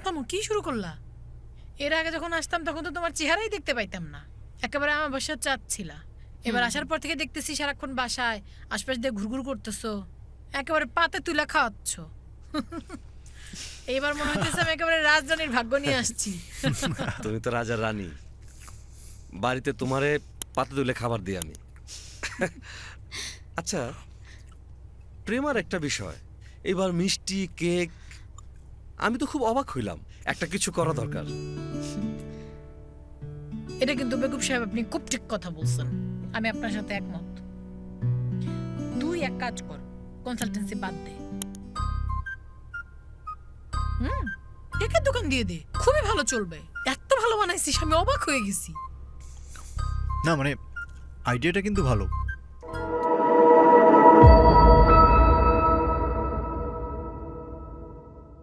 থামো, কি শুরু করলা? এর আগে যখন আসতাম তখন তো তোমার চেহারাই দেখতে পাইতাম না, একেবারে আমার বাসার চাচ্ছিলা। এবার আসার পর থেকে দেখতেছি সারাক্ষণ বাসায় আশপাশ দিয়ে ঘুরঘুর করতেছো, একেবারে পাতে তুলা খাওয়াচ্ছ। এইবার মনে হচ্ছে আমি একেবারে রাজধানীর ভাগ্য নিয়ে আসছি। তুমি তো রাজার রানী, বাড়িতে তোমারে পাতে তুলে খাবার দিই আমি। আচ্ছা, প্রেমার একটা বিষয়, এবার মিষ্টি কেক, আমি তো খুব অবাক হইলাম। একটা কিছু করা দরকার। এটা কিন্তু বেকুব সাহেব আপনি খুব ঠিক কথা বলছেন, আমি আপনার সাথে একমত। তুই এক কাজ কর, কনসালটেন্সি বাদ দে, কেকের দোকান দিয়ে দে, খুবই ভালো চলবে। এত ভালো বানাইছিস, আমি অবাক হয়ে গেছি। না মানে আইডিয়াটা কিন্তু ভালো।